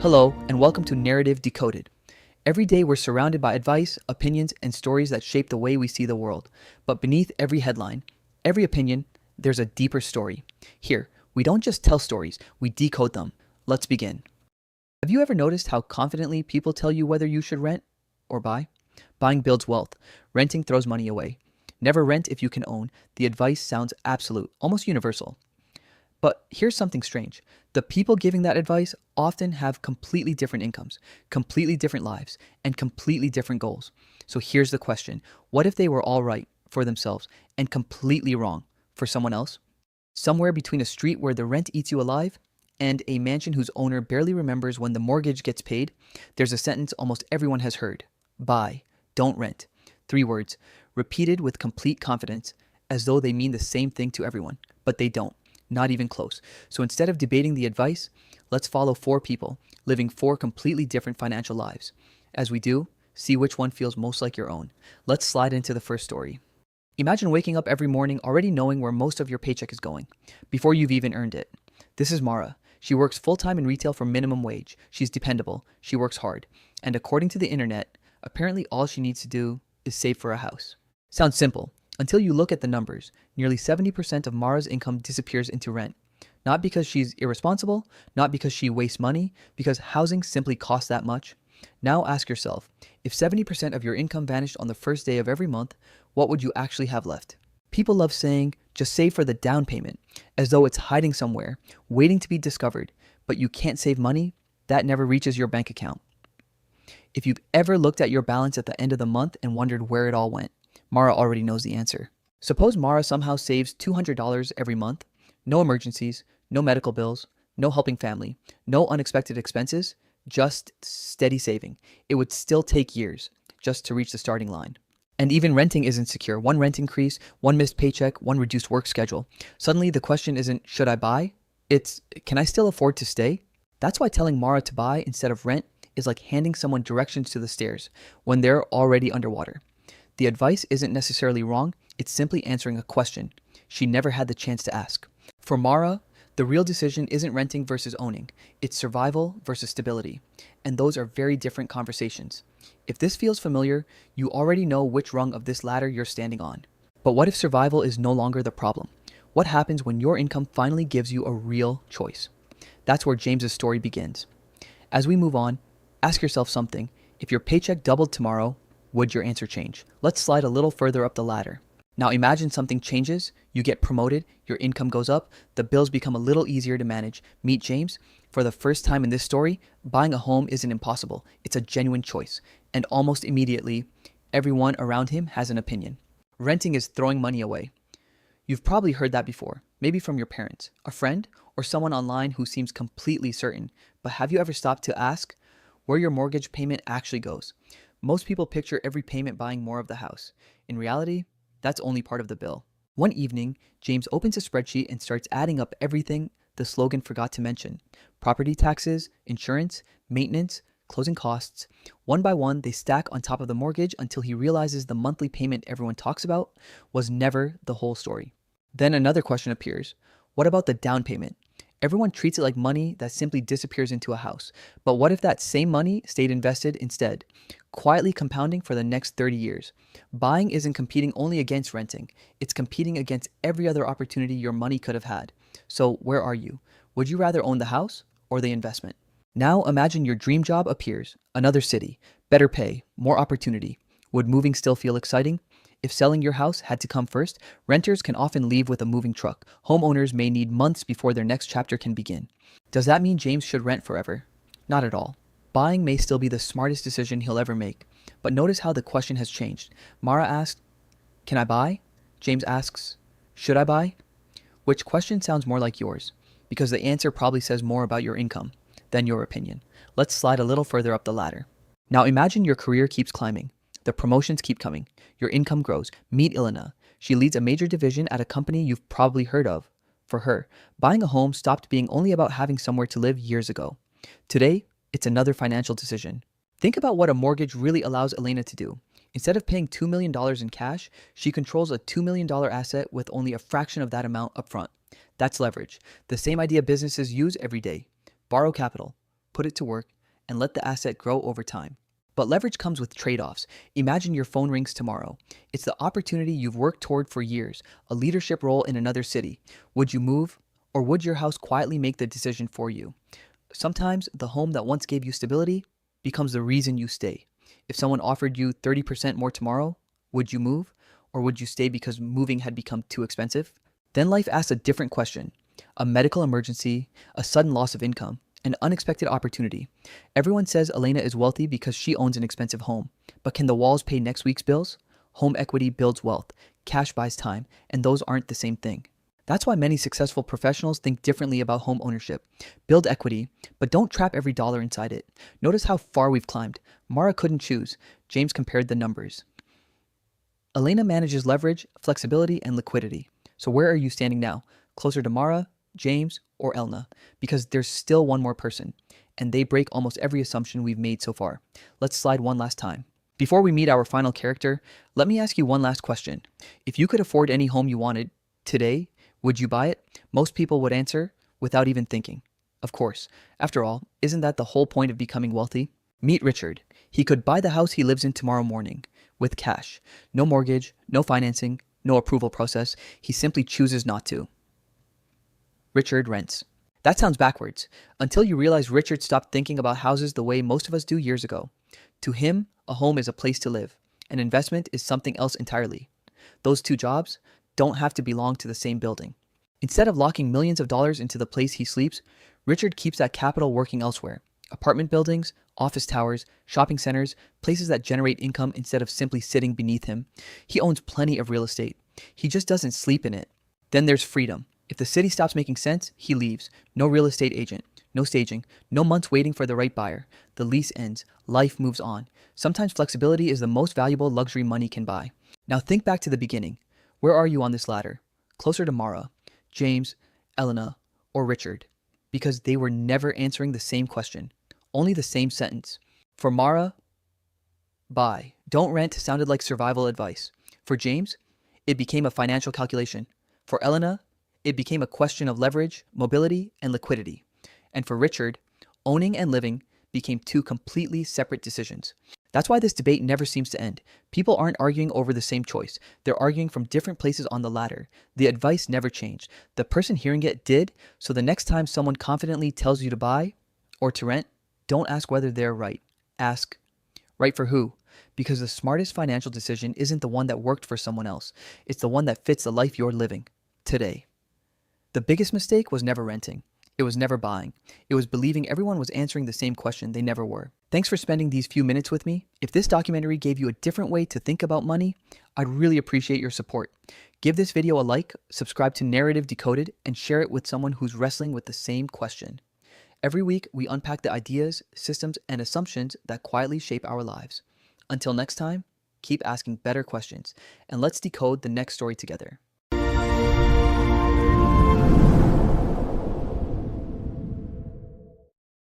Hello, and welcome to Narrative Decoded. Every day we're surrounded by advice, opinions, and stories that shape the way we see the world. But beneath every headline, every opinion, there's a deeper story. Here, we don't just tell stories, we decode them. Let's begin. Have you ever noticed how confidently people tell you whether you should rent or buy? Buying builds wealth. Renting throws money away. Never rent if you can own. The advice sounds absolute, almost universal. But here's something strange. The people giving that advice often have completely different incomes, completely different lives, and completely different goals. So here's the question. What if they were all right for themselves and completely wrong for someone else? Somewhere between a street where the rent eats you alive and a mansion whose owner barely remembers when the mortgage gets paid, there's a sentence almost everyone has heard. Buy, don't rent. 3 words, repeated with complete confidence, as though they mean the same thing to everyone, but they don't. Not even close. So instead of debating the advice, let's follow 4 people living 4 completely different financial lives. As we do, see which one feels most like your own. Let's slide into the first story. Imagine waking up every morning already knowing where most of your paycheck is going, before you've even earned it. This is Mara. She works full-time in retail for minimum wage. She's dependable. She works hard. And according to the internet, apparently all she needs to do is save for a house. Sounds simple. Until you look at the numbers, nearly 70% of Mara's income disappears into rent. Not because she's irresponsible, not because she wastes money, because housing simply costs that much. Now ask yourself, if 70% of your income vanished on the first day of every month, what would you actually have left? People love saying, just save for the down payment, as though it's hiding somewhere, waiting to be discovered, but you can't save money, that never reaches your bank account. If you've ever looked at your balance at the end of the month and wondered where it all went, Mara already knows the answer. Suppose Mara somehow saves $200 every month, no emergencies, no medical bills, no helping family, no unexpected expenses, just steady saving. It would still take years just to reach the starting line. And even renting isn't secure. One rent increase, one missed paycheck, one reduced work schedule. Suddenly the question isn't, should I buy? It's, can I still afford to stay? That's why telling Mara to buy instead of rent is like handing someone directions to the stairs when they're already underwater. The advice isn't necessarily wrong, it's simply answering a question she never had the chance to ask. For Mara, the real decision isn't renting versus owning, it's survival versus stability. And those are very different conversations. If this feels familiar, you already know which rung of this ladder you're standing on. But what if survival is no longer the problem? What happens when your income finally gives you a real choice? That's where James's story begins. As we move on, ask yourself something. If your paycheck doubled tomorrow, would your answer change? Let's slide a little further up the ladder. Now imagine something changes, you get promoted, your income goes up, the bills become a little easier to manage. Meet James. For the first time in this story, buying a home isn't impossible. It's a genuine choice. And almost immediately, everyone around him has an opinion. Renting is throwing money away. You've probably heard that before, maybe from your parents, a friend, or someone online who seems completely certain. But have you ever stopped to ask where your mortgage payment actually goes? Most people picture every payment buying more of the house. In reality, that's only part of the bill. One evening, James opens a spreadsheet and starts adding up everything the slogan forgot to mention. Property taxes, insurance, maintenance, closing costs. One by one, they stack on top of the mortgage until he realizes the monthly payment everyone talks about was never the whole story. Then another question appears. What about the down payment? Everyone treats it like money that simply disappears into a house. But what if that same money stayed invested instead, quietly compounding for the next 30 years? Buying isn't competing only against renting. It's competing against every other opportunity your money could have had. So where are you? Would you rather own the house or the investment? Now imagine your dream job appears. Another city, better pay, more opportunity. Would moving still feel exciting? If selling your house had to come first, renters can often leave with a moving truck. Homeowners may need months before their next chapter can begin. Does that mean James should rent forever? Not at all. Buying may still be the smartest decision he'll ever make. But notice how the question has changed. Mara asked, can I buy? James asks, should I buy? Which question sounds more like yours? Because the answer probably says more about your income than your opinion. Let's slide a little further up the ladder. Now imagine your career keeps climbing. The promotions keep coming. Your income grows. Meet Elena. She leads a major division at a company you've probably heard of. For her, buying a home stopped being only about having somewhere to live years ago. Today, it's another financial decision. Think about what a mortgage really allows Elena to do. Instead of paying $2 million in cash, she controls a $2 million asset with only a fraction of that amount upfront. That's leverage. The same idea businesses use every day. Borrow capital, put it to work, and let the asset grow over time. But leverage comes with trade-offs. Imagine your phone rings tomorrow. It's the opportunity you've worked toward for years, a leadership role in another city. Would you move, or would your house quietly make the decision for you? Sometimes the home that once gave you stability becomes the reason you stay. If someone offered you 30% more tomorrow, would you move, or would you stay because moving had become too expensive? Then life asks a different question. A medical emergency, a sudden loss of income, an unexpected opportunity. Everyone says Elena is wealthy because she owns an expensive home. But can the walls pay next week's bills? Home equity builds wealth. Cash buys time. And those aren't the same thing. That's why many successful professionals think differently about home ownership. Build equity, but don't trap every dollar inside it. Notice how far we've climbed. Mara couldn't choose. James compared the numbers. Elena manages leverage, flexibility, and liquidity. So where are you standing now? Closer to Mara, James, or Elena? Because there's still one more person, and they break almost every assumption we've made so far. Let's slide one last time. Before we meet our final character, let me ask you one last question. If you could afford any home you wanted today, would you buy it? Most people would answer without even thinking. Of course. After all, isn't that the whole point of becoming wealthy? Meet Richard. He could buy the house he lives in tomorrow morning with cash. No mortgage, no financing, no approval process. He simply chooses not to. Richard rents. That sounds backwards, until you realize Richard stopped thinking about houses the way most of us do years ago. To him, a home is a place to live. An investment is something else entirely. Those two jobs don't have to belong to the same building. Instead of locking millions of dollars into the place he sleeps, Richard keeps that capital working elsewhere. Apartment buildings, office towers, shopping centers, places that generate income instead of simply sitting beneath him. He owns plenty of real estate. He just doesn't sleep in it. Then there's freedom. If the city stops making sense, he leaves. No real estate agent, no staging, no months waiting for the right buyer. The lease ends. Life moves on. Sometimes flexibility is the most valuable luxury money can buy. Now think back to the beginning. Where are you on this ladder? Closer to Mara, James, Elena, or Richard? Because they were never answering the same question, only the same sentence. For Mara, buy. Don't rent sounded like survival advice. For James, it became a financial calculation. For Elena, it became a question of leverage, mobility, and liquidity. And for Richard, owning and living became two completely separate decisions. That's why this debate never seems to end. People aren't arguing over the same choice. They're arguing from different places on the ladder. The advice never changed. The person hearing it did, so the next time someone confidently tells you to buy or to rent, don't ask whether they're right. Ask, right for who? Because the smartest financial decision isn't the one that worked for someone else. It's the one that fits the life you're living today. The biggest mistake was never renting. It was never buying. It was believing everyone was answering the same question they never were. Thanks for spending these few minutes with me. If this documentary gave you a different way to think about money, I'd really appreciate your support. Give this video a like, subscribe to Narrative Decoded, and share it with someone who's wrestling with the same question. Every week, we unpack the ideas, systems, and assumptions that quietly shape our lives. Until next time, keep asking better questions, and let's decode the next story together.